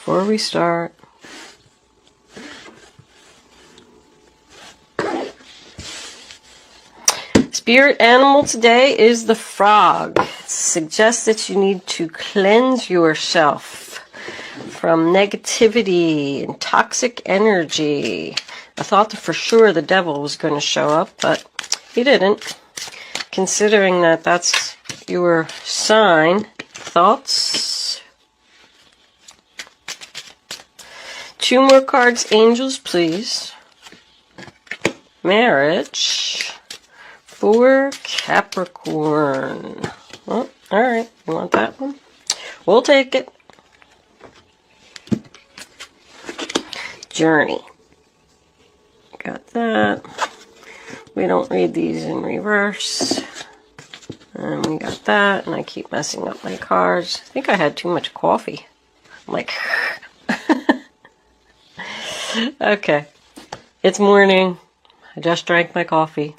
before we start. Spirit animal today is the frog. It suggests that you need to cleanse yourself from negativity and toxic energy. I thought for sure the devil was going to show up, but he didn't. Considering that that's your sign. Thoughts? 2 more cards, angels, please. Marriage for Capricorn. Oh, all right. You want that one? We'll take it. Journey. Got that. We don't read these in reverse. And we got that. And I keep messing up my cards. I think I had too much coffee. I'm like... Okay. It's morning. I just drank my coffee.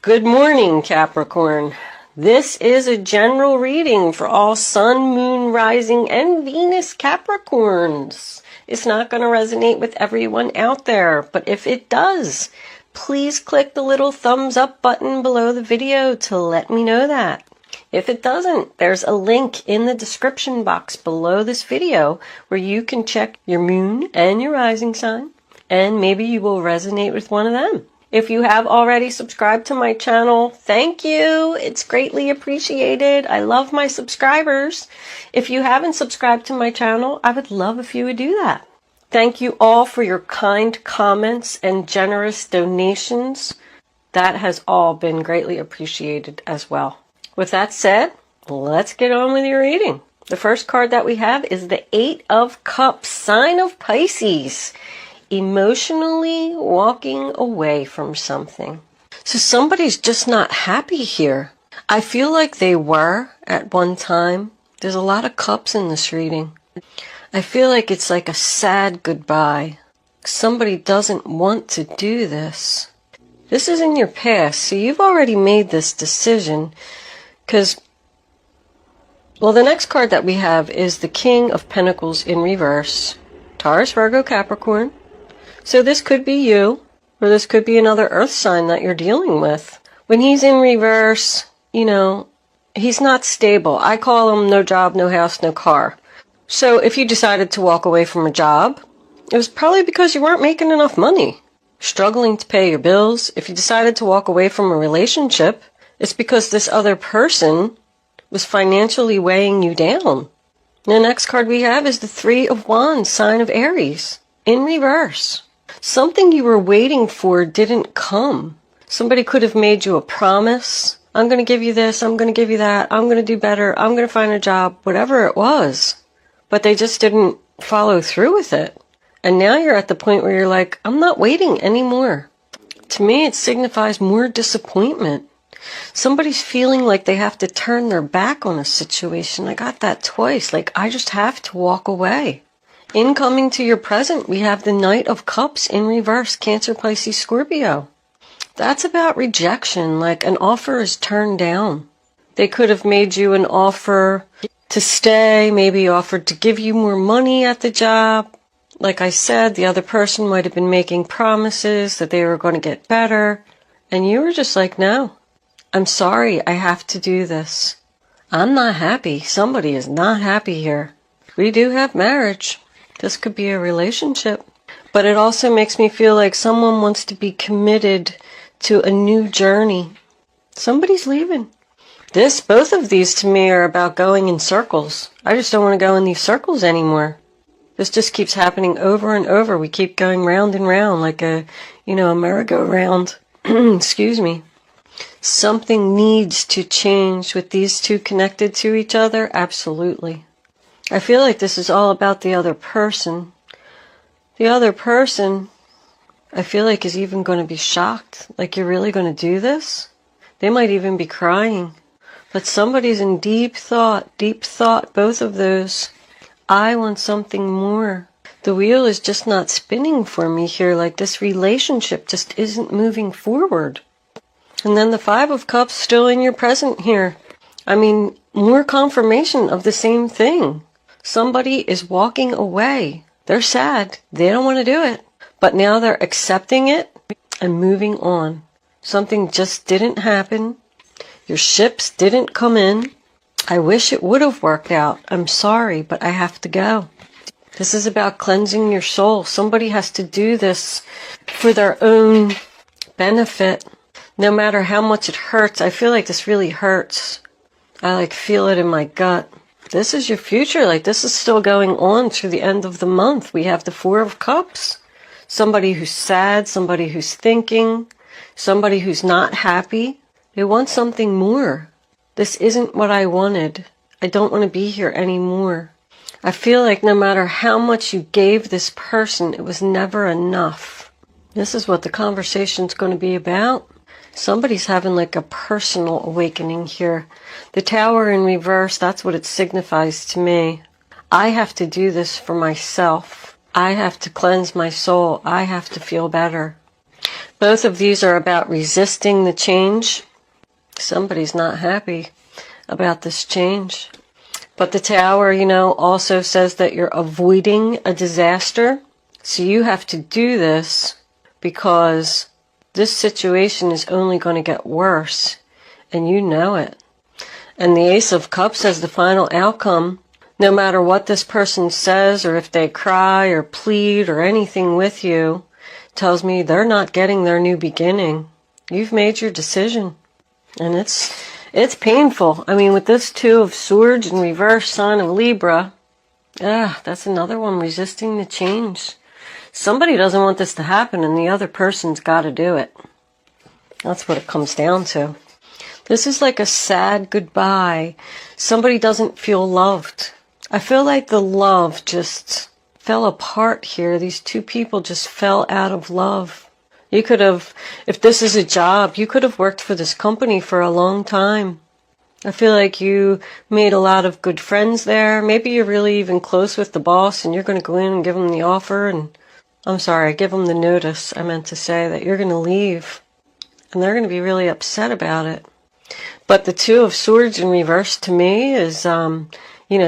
Good morning, Capricorn. This is a general reading for all Sun, Moon, Rising, and Venus Capricorns. It's not going to resonate with everyone out there, but if it does, please click the little thumbs up button below the video to let me know that. If it doesn't, there's a link in the description box below this video where you can check your moon and your rising sign, and maybe you will resonate with one of them. If you have already subscribed to my channel, thank you. It's greatly appreciated. I love my subscribers. If you haven't subscribed to my channel, I would love if you would do that. Thank you all for your kind comments and generous donations. That has all been greatly appreciated as well. With that said, let's get on with your reading. The first card that we have is the 8 of Cups, sign of Pisces. Emotionally walking away from something. So somebody's just not happy here. I feel like they were at one time. There's a lot of cups in this reading. I feel like it's like a sad goodbye. Somebody doesn't want to do this. This is in your past, so you've already made this decision. Because, well, the next card that we have is the King of Pentacles in reverse. Taurus, Virgo, Capricorn. So this could be you, or this could be another earth sign that you're dealing with. When he's in reverse, you know, he's not stable. I call him no job, no house, no car. So if you decided to walk away from a job, it was probably because you weren't making enough money, struggling to pay your bills. If you decided to walk away from a relationship, it's because this other person was financially weighing you down. The next card we have is the 3 of Wands, sign of Aries, in reverse. Something you were waiting for didn't come. Somebody could have made you a promise. I'm going to give you this. I'm going to give you that. I'm going to do better. I'm going to find a job, whatever it was. But they just didn't follow through with it. And now you're at the point where you're like, I'm not waiting anymore. To me, it signifies more disappointment. Somebody's feeling like they have to turn their back on a situation. I got that twice. Like, I just have to walk away. Incoming to your present, we have the Knight of Cups in reverse, Cancer, Pisces, Scorpio. That's about rejection, like an offer is turned down. They could have made you an offer to stay, maybe offered to give you more money at the job. Like I said, the other person might have been making promises that they were going to get better. And you were just like, no, I'm sorry, I have to do this. I'm not happy. Somebody is not happy here. We do have marriage. This could be a relationship. But it also makes me feel like someone wants to be committed to a new journey. Somebody's leaving. Both of these to me are about going in circles. I just don't want to go in these circles anymore. This just keeps happening over and over. We keep going round and round like a merry-go-round. Excuse me. Something needs to change with these two connected to each other. Absolutely. I feel like this is all about the other person. The other person, I feel like, is even going to be shocked. Like, you're really going to do this? They might even be crying. But somebody's in deep thought, both of those. I want something more. The wheel is just not spinning for me here. Like, this relationship just isn't moving forward. And then the 5 of Cups still in your present here. I mean, more confirmation of the same thing. Somebody is walking away. They're sad. They don't want to do it. But now they're accepting it and moving on. Something just didn't happen. Your ships didn't come in. I wish it would have worked out. I'm sorry, but I have to go. This is about cleansing your soul. Somebody has to do this for their own benefit. No matter how much it hurts. I feel like this really hurts. I feel it in my gut. This is your future. This is still going on through the end of the month. We have the Four of Cups. Somebody who's sad, somebody who's thinking, somebody who's not happy. They want something more. This isn't what I wanted. I don't want to be here anymore. I feel like no matter how much you gave this person, it was never enough. This is what the conversation's going to be about. Somebody's having a personal awakening here. The Tower in reverse, that's what it signifies to me. I have to do this for myself. I have to cleanse my soul. I have to feel better. Both of these are about resisting the change. Somebody's not happy about this change. But the Tower, also says that you're avoiding a disaster. So you have to do this because this situation is only going to get worse, and you know it. And the Ace of Cups as the final outcome, no matter what this person says or if they cry or plead or anything with you, tells me they're not getting their new beginning. You've made your decision, and it's painful. With this Two of Swords in reverse, sign of Libra, that's another one, resisting the change. Somebody doesn't want this to happen, and the other person's got to do it. That's what it comes down to. This is like a sad goodbye. Somebody doesn't feel loved. I feel like the love just fell apart here. These two people just fell out of love. You could have, if this is a job, you could have worked for this company for a long time. I feel like you made a lot of good friends there. Maybe you're really even close with the boss, and you're going to go in and give them the offer and give them the notice. I meant to say that you're going to leave, and they're going to be really upset about it. But the Two of Swords in reverse to me is,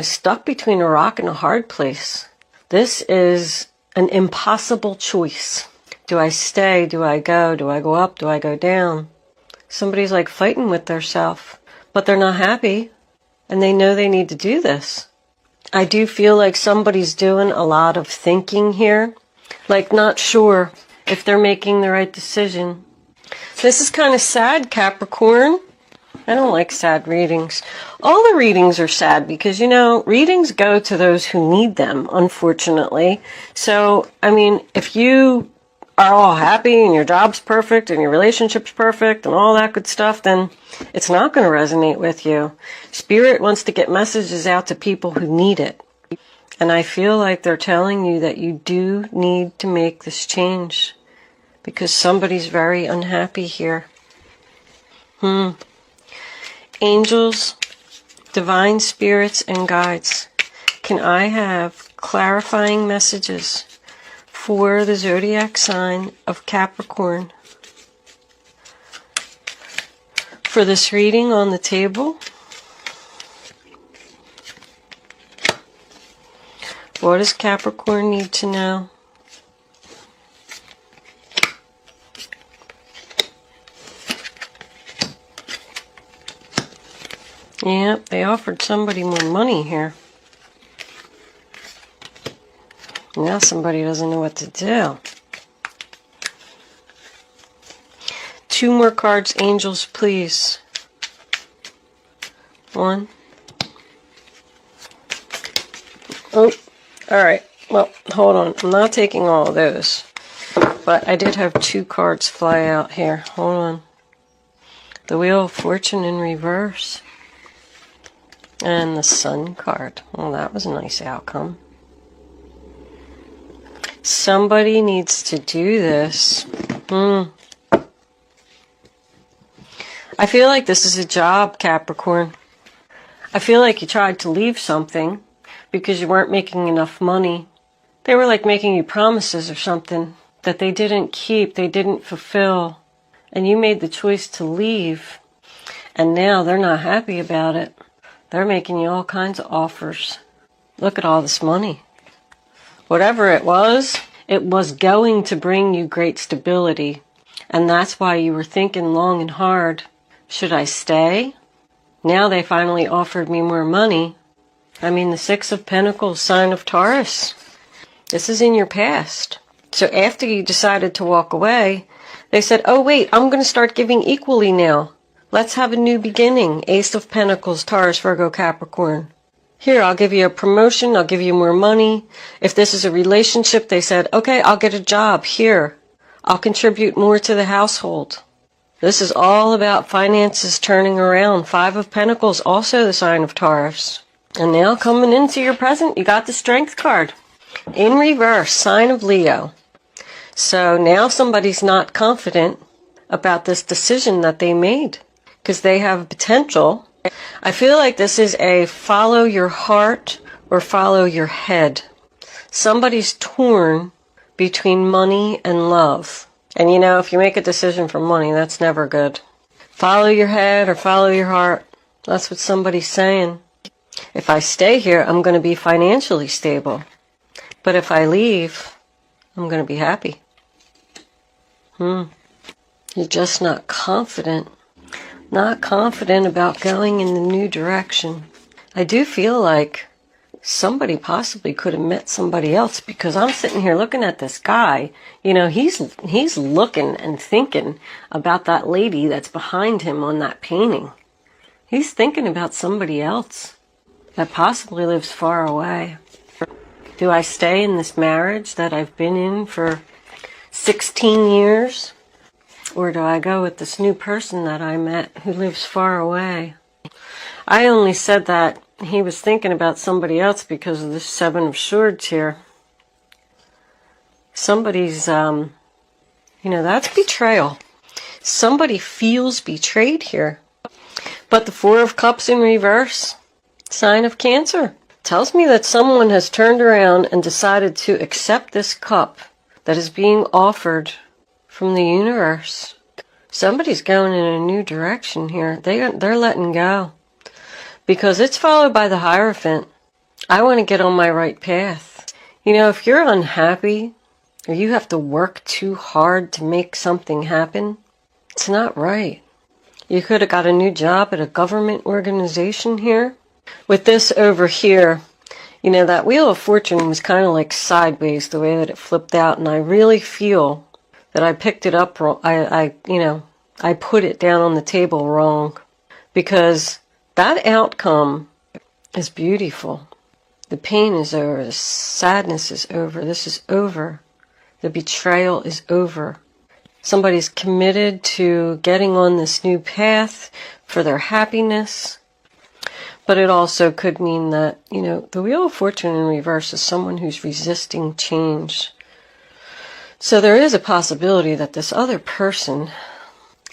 stuck between a rock and a hard place. This is an impossible choice. Do I stay? Do I go? Do I go up? Do I go down? Somebody's fighting with theirself, but they're not happy, and they know they need to do this. I do feel like somebody's doing a lot of thinking here. Not sure if they're making the right decision. This is kind of sad, Capricorn. I don't like sad readings. All the readings are sad because, readings go to those who need them, unfortunately. So, if you are all happy and your job's perfect and your relationship's perfect and all that good stuff, then it's not going to resonate with you. Spirit wants to get messages out to people who need it. And I feel like they're telling you that you do need to make this change because somebody's very unhappy here. Angels, divine spirits, and guides, can I have clarifying messages for the zodiac sign of Capricorn? For this reading on the table, what does Capricorn need to know? Yep, they offered somebody more money here. Now somebody doesn't know what to do. Two more cards, angels, please. One. Oh, all right. Well, hold on. I'm not taking all of those. But I did have two cards fly out here. Hold on. The Wheel of Fortune in reverse. And the Sun card. Well, that was a nice outcome. Somebody needs to do this. I feel like this is a job, Capricorn. I feel like you tried to leave something because you weren't making enough money. They were making you promises or something that they didn't keep, they didn't fulfill. And you made the choice to leave. And now they're not happy about it. They're making you all kinds of offers. Look at all this money. Whatever it was going to bring you great stability. And that's why you were thinking long and hard, should I stay? Now they finally offered me more money. I mean, the Six of Pentacles, sign of Taurus. This is in your past. So after you decided to walk away, they said, oh wait, I'm going to start giving equally now. Let's have a new beginning. Ace of Pentacles, Taurus, Virgo, Capricorn. Here, I'll give you a promotion. I'll give you more money. If this is a relationship, they said, okay, I'll get a job. Here, I'll contribute more to the household. This is all about finances turning around. Five of Pentacles, also the sign of Taurus. And now coming into your present, you got the Strength card. In reverse, sign of Leo. So now somebody's not confident about this decision that they made because they have potential. I feel like this is a follow your heart or follow your head. Somebody's torn between money and love. And you know, if you make a decision for money, that's never good. Follow your head or follow your heart. That's what somebody's saying. If I stay here, I'm going to be financially stable. But if I leave, I'm going to be happy. You're just not confident. Not confident about going in the new direction. I do feel like somebody possibly could have met somebody else because I'm sitting here looking at this guy. You know, he's looking and thinking about that lady that's behind him on that painting. He's thinking about somebody else that possibly lives far away. Do I stay in this marriage that I've been in for 16 years? Or do I go with this new person that I met who lives far away? I only said that he was thinking about somebody else because of the Seven of Swords here. Somebody's, that's betrayal. Somebody feels betrayed here. But the Four of Cups in reverse, sign of Cancer, tells me that someone has turned around and decided to accept this cup that is being offered from the universe. Somebody's going in a new direction here. They're letting go. Because it's followed by the Hierophant. I want to get on my right path. You know, if you're unhappy, or you have to work too hard to make something happen, it's not right. You could have got a new job at a government organization here. With this over here, you know, that Wheel of Fortune was kind of like sideways the way that it flipped out, and I really feel that I picked it up wrong. I put it down on the table wrong, because that outcome is beautiful. The pain is over. The sadness is over. This is over. The betrayal is over. Somebody's committed to getting on this new path for their happiness. But it also could mean that, you know, the Wheel of Fortune in reverse is someone who's resisting change. So there is a possibility that this other person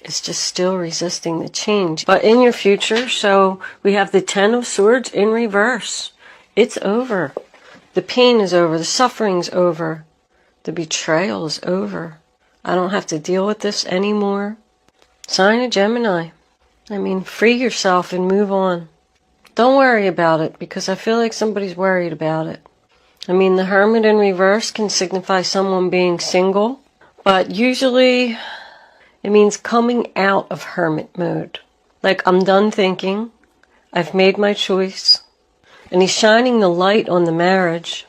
is just still resisting the change. But in your future, so we have the Ten of Swords in reverse. It's over. The pain is over. The suffering's over. The betrayal is over. I don't have to deal with this anymore. Sign of Gemini. I mean, free yourself and move on. Don't worry about it, because I feel like somebody's worried about it. I mean, the Hermit in reverse can signify someone being single, but usually it means coming out of hermit mode. Like, I'm done thinking. I've made my choice. And he's shining the light on the marriage.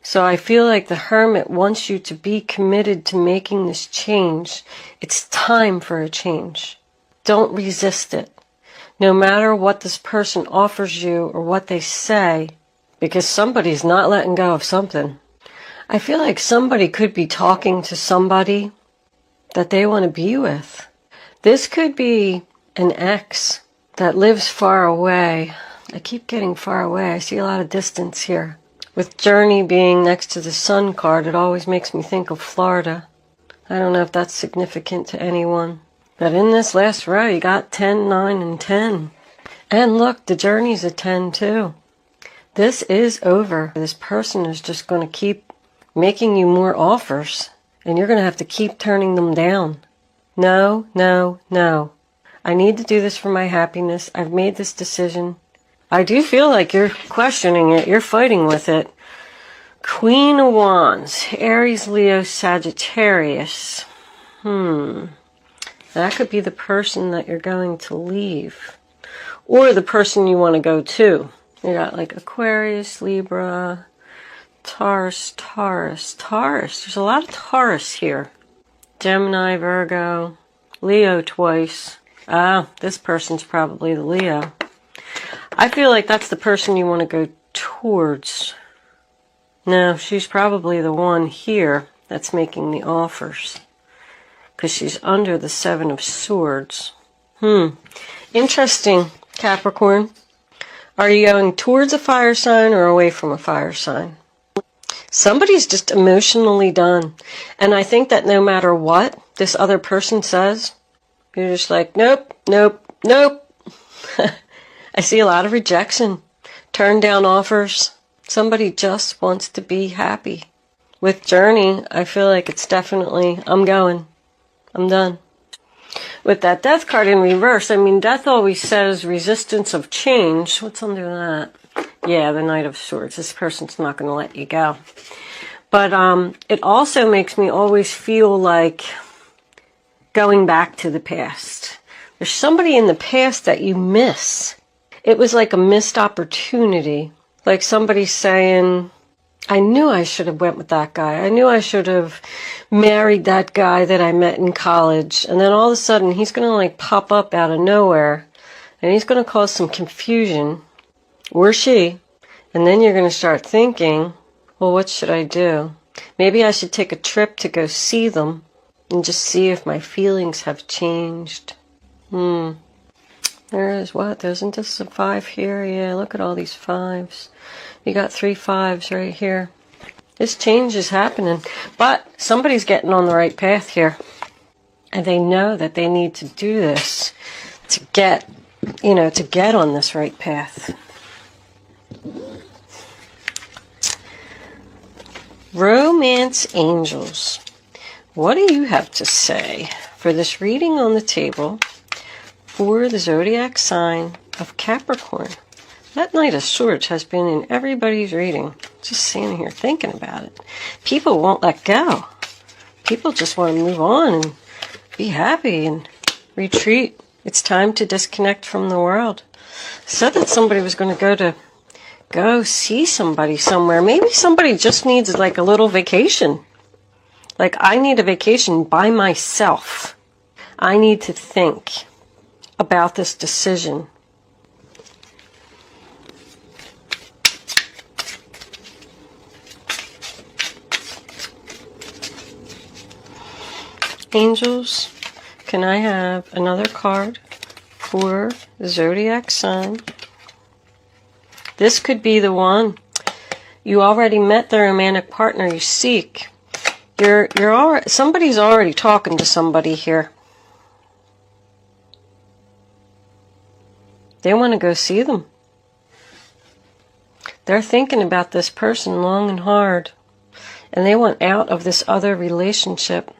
So I feel like the Hermit wants you to be committed to making this change. It's time for a change. Don't resist it. No matter what this person offers you or what they say, because somebody's not letting go of something. I feel like somebody could be talking to somebody that they want to be with. This could be an ex that lives far away. I keep getting far away. I see a lot of distance here. With Journey being next to the Sun card, it always makes me think of Florida. I don't know if that's significant to anyone. But in this last row, you got 10, 9, and 10. And look, the Journey's a 10 too. This is over. This person is just going to keep making you more offers, and you're going to have to keep turning them down. No, no, no. I need to do this for my happiness. I've made this decision. I do feel like you're questioning it. You're fighting with it. Queen of Wands, Aries, Leo, Sagittarius. That could be the person that you're going to leave. Or the person you want to go to. You got like Aquarius, Libra, Taurus. There's a lot of Taurus here. Gemini, Virgo, Leo twice. This person's probably the Leo. I feel like that's the person you want to go towards. No, she's probably the one here that's making the offers. Because she's under the Seven of Swords. Interesting, Capricorn. Are you going towards a fire sign or away from a fire sign? Somebody's just emotionally done. And I think that no matter what this other person says, you're just like, nope, nope, nope. I see a lot of rejection. Turn down offers. Somebody just wants to be happy. With Journey, I feel like it's definitely, I'm going. I'm done. With that Death card in reverse, I mean, Death always says resistance of change. What's under that? Yeah, the Knight of Swords. This person's not going to let you go. But it also makes me always feel like going back to the past. There's somebody in the past that you miss. It was like a missed opportunity. Like somebody saying, I knew I should have went with that guy. I knew I should have married that guy that I met in college. And then all of a sudden, he's going to like pop up out of nowhere. And he's going to cause some confusion. Or she. And then you're going to start thinking, well, what should I do? Maybe I should take a trip to go see them. And just see if my feelings have changed. There is what? Isn't this a 5 here? Yeah, look at all these 5s. You got 3 5s right here. This change is happening. But somebody's getting on the right path here. And they know that they need to do this to get, to get on this right path. Romance Angels. What do you have to say for this reading on the table for the zodiac sign of Capricorn? That Knight of Swords has been in everybody's reading. Just sitting here thinking about it. People won't let go. People just want to move on and be happy and retreat. It's time to disconnect from the world. I said that somebody was going to go see somebody somewhere. Maybe somebody just needs like a little vacation. Like, I need a vacation by myself. I need to think about this decision. Angels, can I have another card for the zodiac sign? This could be the one. You already met the romantic partner you seek. Somebody's already talking to somebody here. They want to go see them. They're thinking about this person long and hard. And they want out of this other relationship.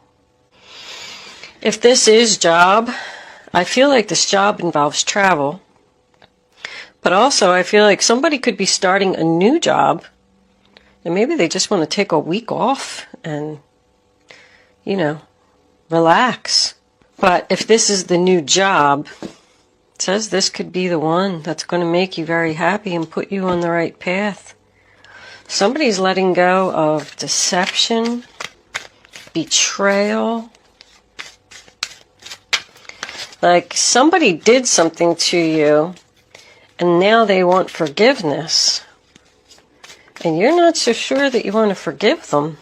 If this is job, I feel like this job involves travel. But also I feel like somebody could be starting a new job. And maybe they just want to take a week off and, relax. But if this is the new job, it says this could be the one that's going to make you very happy and put you on the right path. Somebody's letting go of deception, betrayal. Like somebody did something to you and now they want forgiveness. And you're not so sure that you want to forgive them.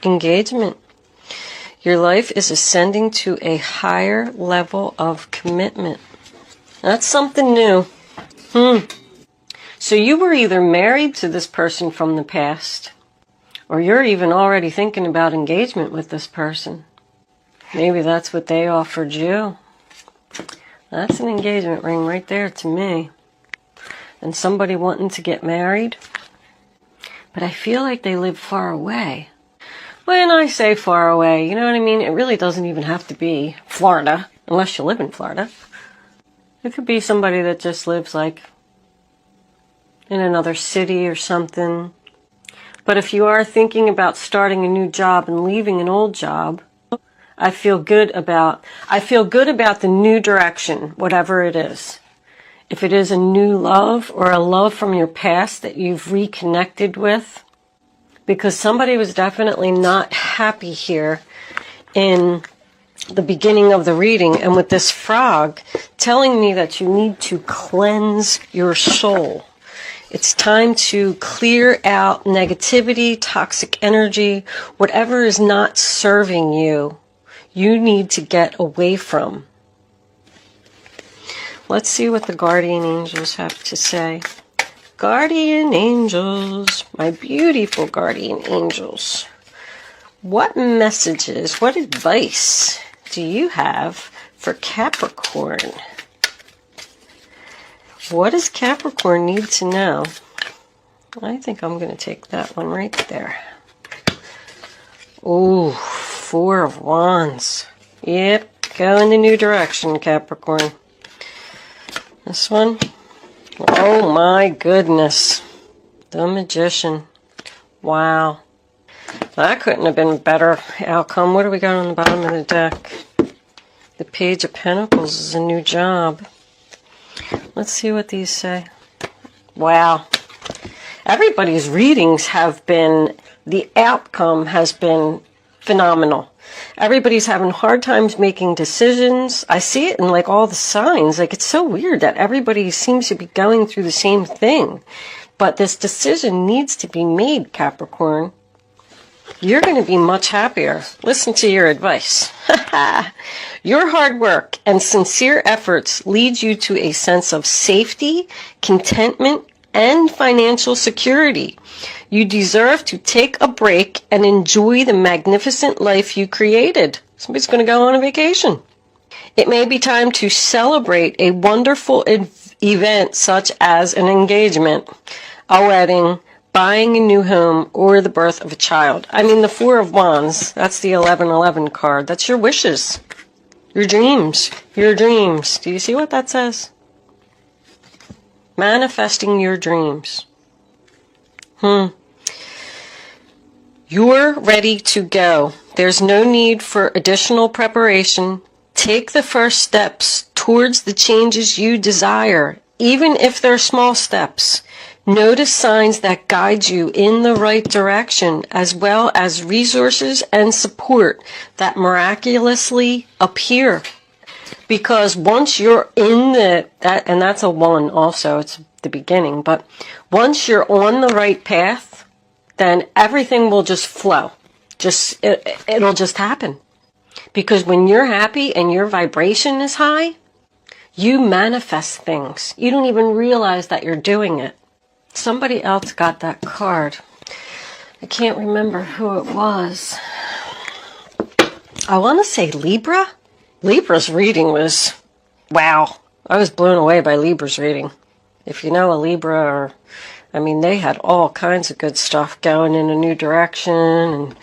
Engagement. Your life is ascending to a higher level of commitment. That's something new. So you were either married to this person from the past, or you're even already thinking about engagement with this person. Maybe that's what they offered you. That's an engagement ring right there to me. And somebody wanting to get married. But I feel like they live far away. When I say far away, you know what I mean? It really doesn't even have to be Florida, unless you live in Florida. It could be somebody that just lives like in another city or something. But if you are thinking about starting a new job and leaving an old job, I feel good about the new direction, whatever it is. If it is a new love or a love from your past that you've reconnected with, because somebody was definitely not happy here in the beginning of the reading, and with this frog telling me that you need to cleanse your soul. It's time to clear out negativity, toxic energy, whatever is not serving you, you need to get away from. Let's see what the guardian angels have to say. Guardian angels, my beautiful guardian angels. What messages, what advice do you have for Capricorn? What does Capricorn need to know? I think I'm going to take that one right there. Ooh, Four of Wands. Yep, go in the new direction, Capricorn. This one. Oh my goodness. The Magician. Wow. That couldn't have been a better outcome. What do we got on the bottom of the deck? The Page of Pentacles is a new job. Let's see what these say. Wow. Everybody's readings have been, the outcome has been phenomenal. Everybody's having hard times making decisions. I see it in like all the signs. Like it's so weird that everybody seems to be going through the same thing. But this decision needs to be made, Capricorn. You're going to be much happier. Listen to your advice. Your hard work and sincere efforts lead you to a sense of safety, contentment, and financial security. You deserve to take a break and enjoy the magnificent life you created. Somebody's going to go on a vacation. It may be time to celebrate a wonderful event such as an engagement, a wedding, buying a new home, or the birth of a child. I mean, the Four of Wands, that's the 1111 card. That's your wishes, your dreams, your dreams. Do you see what that says? Manifesting your dreams. You're ready to go. There's no need for additional preparation. Take the first steps towards the changes you desire, even if they're small steps. Notice signs that guide you in the right direction, as well as resources and support that miraculously appear. Because once you're in and that's a 1 also, it's the beginning, but once you're on the right path, then everything will just flow. It'll just happen. Because when you're happy and your vibration is high, you manifest things. You don't even realize that you're doing it. Somebody else got that card. I can't remember who it was. I want to say Libra. Libra's reading was, wow. I was blown away by Libra's reading. If you know a Libra, they had all kinds of good stuff going in a new direction, and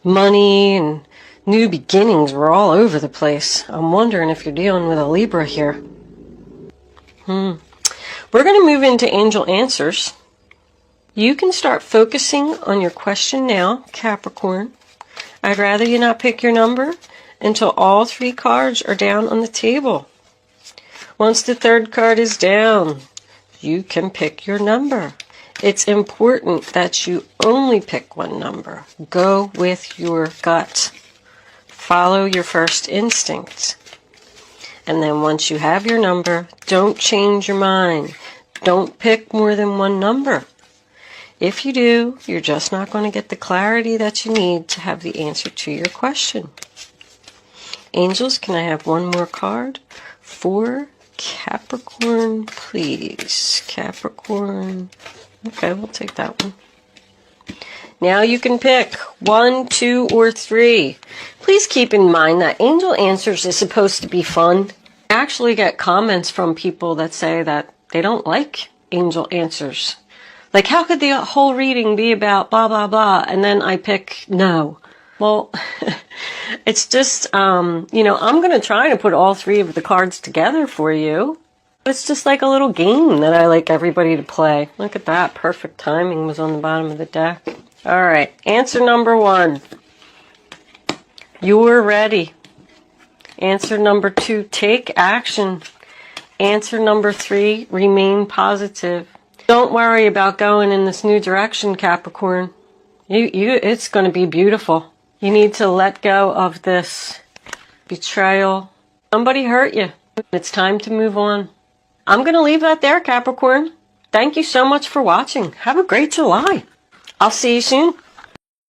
money and new beginnings were all over the place. I'm wondering if you're dealing with a Libra here. We're going to move into angel answers. You can start focusing on your question now, Capricorn. I'd rather you not pick your number until all 3 cards are down on the table. Once the 3rd card is down, you can pick your number. It's important that you only pick one number. Go with your gut. Follow your first instinct. And then once you have your number, don't change your mind. Don't pick more than one number. If you do, you're just not going to get the clarity that you need to have the answer to your question. Angels, can I have one more card for Capricorn, please? Capricorn. Okay, we'll take that one. Now you can pick 1, 2, or 3. Please keep in mind that angel answers is supposed to be fun. I actually get comments from people that say that they don't like angel answers. Like, how could the whole reading be about blah, blah, blah, and then I pick no? Well, it's just, I'm going to try to put all 3 of the cards together for you. It's just like a little game that I like everybody to play. Look at that. Perfect timing was on the bottom of the deck. All right. Answer number 1. You're ready. Answer number 2. Take action. Answer number 3. Remain positive. Don't worry about going in this new direction, Capricorn. It's going to be beautiful. You need to let go of this betrayal. Somebody hurt you. It's time to move on. I'm going to leave that there, Capricorn. Thank you so much for watching. Have a great July. I'll see you soon.